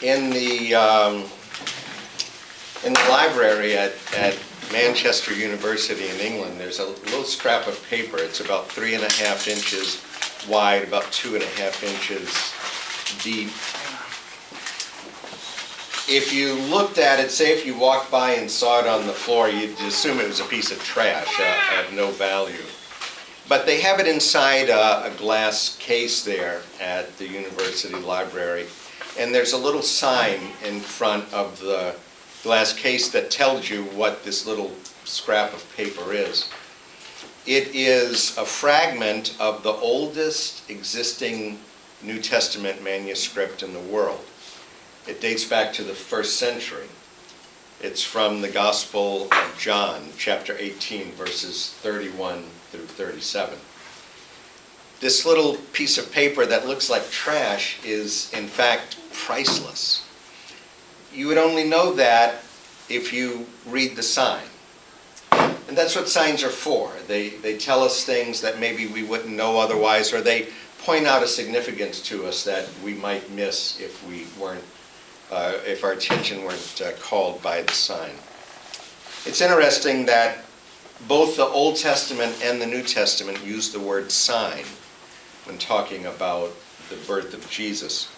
In the library at Manchester University in England, there's a little scrap of paper. It's about 3.5 inches wide, about 2.5 inches deep. If you looked at it, say if you walked by and saw it on the floor, you'd assume it was a piece of trash of no value. But they have it inside a glass case there at the university library. And there's a little sign in front of the glass case that tells you what this little scrap of paper is. It is a fragment of the oldest existing New Testament manuscript in the world. It dates back to the 1st century. It's from the Gospel of John, chapter 18, verses 31 through 37. This little piece of paper that looks like trash is, in fact, priceless. You would only know that if you read the sign. And that's what signs are for. They tell us things that maybe we wouldn't know otherwise, or they point out a significance to us that we might miss if we weren't, if our attention weren't called by the sign. It's interesting that both the Old Testament and the New Testament use the word sign when talking about the birth of Jesus.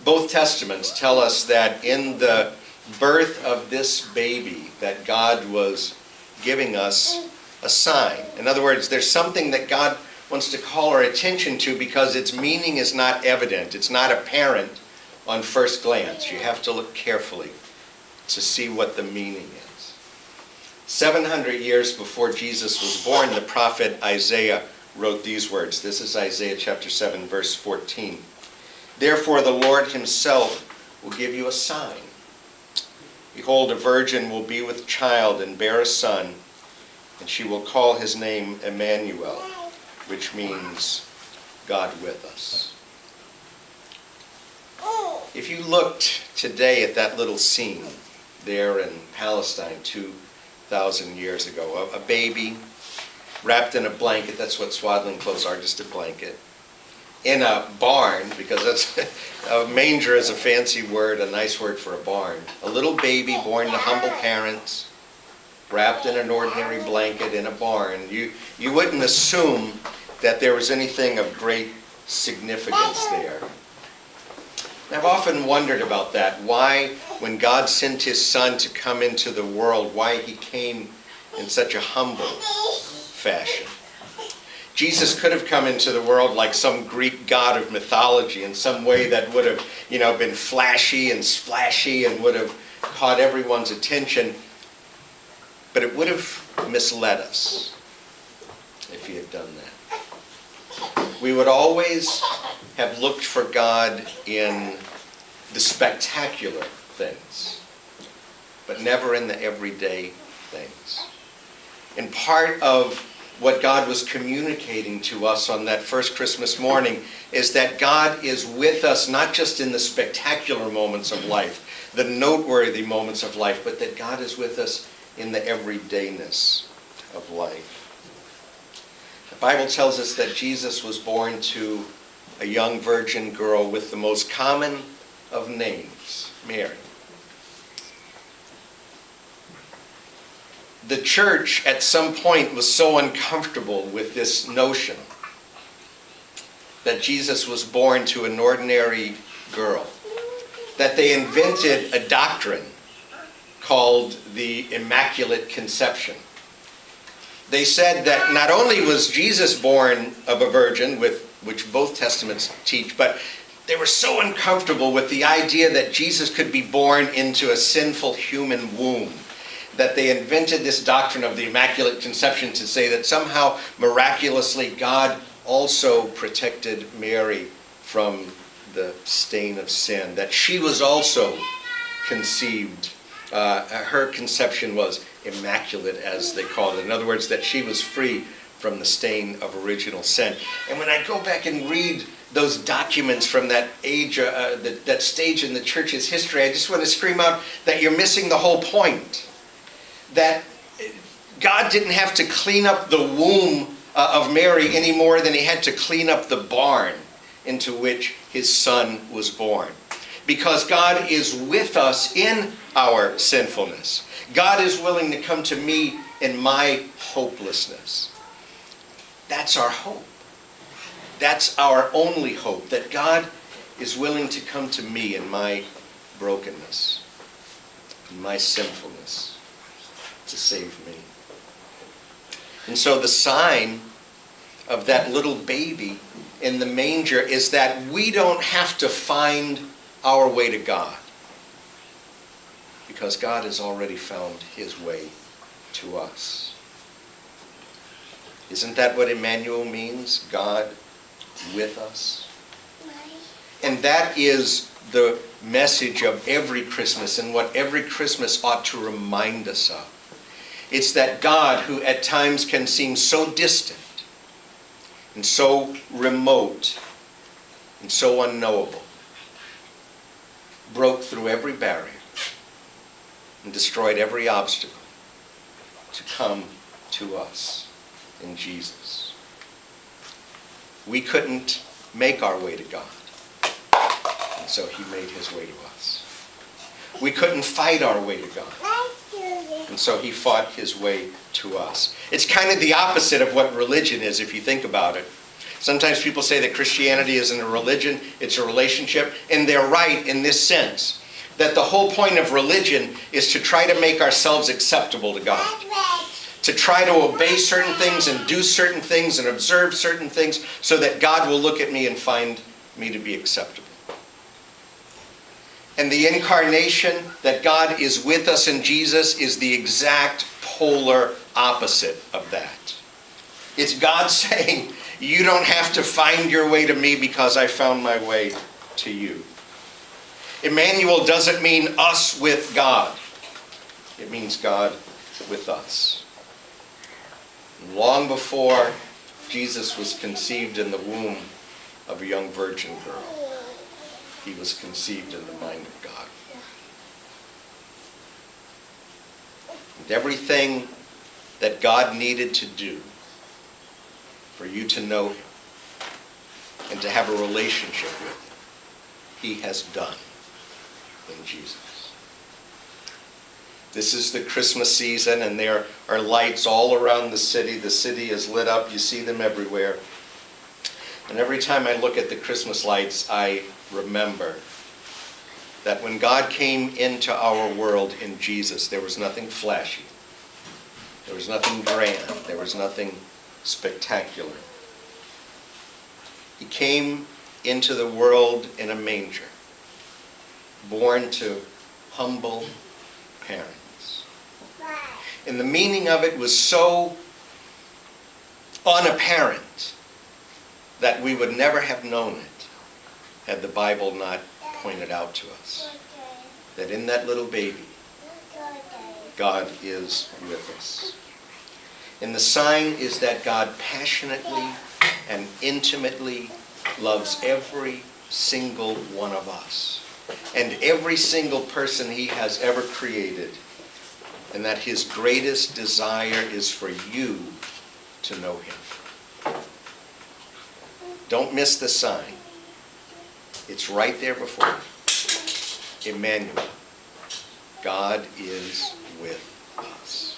Both testaments tell us that in the birth of this baby that God was giving us a sign. In other words, there's something that God wants to call our attention to because its meaning is not evident. It's not apparent on first glance. You have to look carefully to see what the meaning is. 700 years before Jesus was born, the prophet Isaiah wrote these words. This is Isaiah chapter 7, verse 14. Therefore the Lord himself will give you a sign. Behold, a virgin will be with child and bear a son, and she will call his name Emmanuel, which means God with us. If you looked today at that little scene there in Palestine 2,000 years ago, a baby wrapped in a blanket, that's what swaddling clothes are, just a blanket, in a barn, because that's a manger is a fancy word, a nice word for a barn. A little baby born to humble parents, wrapped in an ordinary blanket in a barn. You wouldn't assume that there was anything of great significance there. And I've often wondered about that, why when God sent his son to come into the world, why he came in such a humble fashion. Jesus could have come into the world like some Greek god of mythology in some way that would have, been flashy and splashy and would have caught everyone's attention. But it would have misled us if he had done that. We would always have looked for God in the spectacular things, but never in the everyday things. And part of what God was communicating to us on that first Christmas morning is that God is with us not just in the spectacular moments of life, the noteworthy moments of life, but that God is with us in the everydayness of life. The Bible tells us that Jesus was born to a young virgin girl with the most common of names, Mary. The church at some point was so uncomfortable with this notion that Jesus was born to an ordinary girl that they invented a doctrine called the Immaculate Conception. They said that not only was Jesus born of a virgin, which both testaments teach, but they were so uncomfortable with the idea that Jesus could be born into a sinful human womb that they invented this doctrine of the Immaculate Conception to say that somehow, miraculously, God also protected Mary from the stain of sin, that she was also conceived. Her conception was immaculate, as they called it. In other words, that she was free from the stain of original sin. And when I go back and read those documents from that age, that stage in the church's history, I just want to scream out that you're missing the whole point. That God didn't have to clean up the womb of Mary any more than he had to clean up the barn into which his son was born. because God is with us in our sinfulness. God is willing to come to me in my hopelessness. That's our hope. That's our only hope, that God is willing to come to me in my brokenness, in my sinfulness, to save me. And so the sign of that little baby in the manger is that we don't have to find our way to God, because God has already found his way to us. Isn't that what Emmanuel means? God with us. And that is the message of every Christmas, and what every Christmas ought to remind us of. It's that God, who at times can seem so distant and so remote and so unknowable, broke through every barrier and destroyed every obstacle to come to us in Jesus. We couldn't make our way to God, and so he made his way to us. We couldn't fight our way to God, and so he fought his way to us. It's kind of the opposite of what religion is, if you think about it. Sometimes people say that Christianity isn't a religion, it's a relationship, and they're right in this sense, that the whole point of religion is to try to make ourselves acceptable to God, to try to obey certain things and do certain things and observe certain things so that God will look at me and find me to be acceptable. And the incarnation, that God is with us in Jesus, is the exact polar opposite of that. It's God saying, you don't have to find your way to me because I found my way to you. Emmanuel doesn't mean us with God. It means God with us. Long before Jesus was conceived in the womb of a young virgin girl, he was conceived in the mind of God. And everything that God needed to do for you to know him and to have a relationship with him, he has done in Jesus. This is the Christmas season, and there are lights all around the city. The city is lit up. You see them everywhere. And every time I look at the Christmas lights, I remember that when God came into our world in Jesus, there was nothing flashy. There was nothing grand. There was nothing spectacular. He came into the world in a manger, born to humble parents. And the meaning of it was so unapparent that we would never have known it had the Bible not pointed out to us that in that little baby, God is with us. And the sign is that God passionately and intimately loves every single one of us and every single person he has ever created, and that his greatest desire is for you to know him. Don't miss the sign. It's right there before you. Emmanuel, God is with us.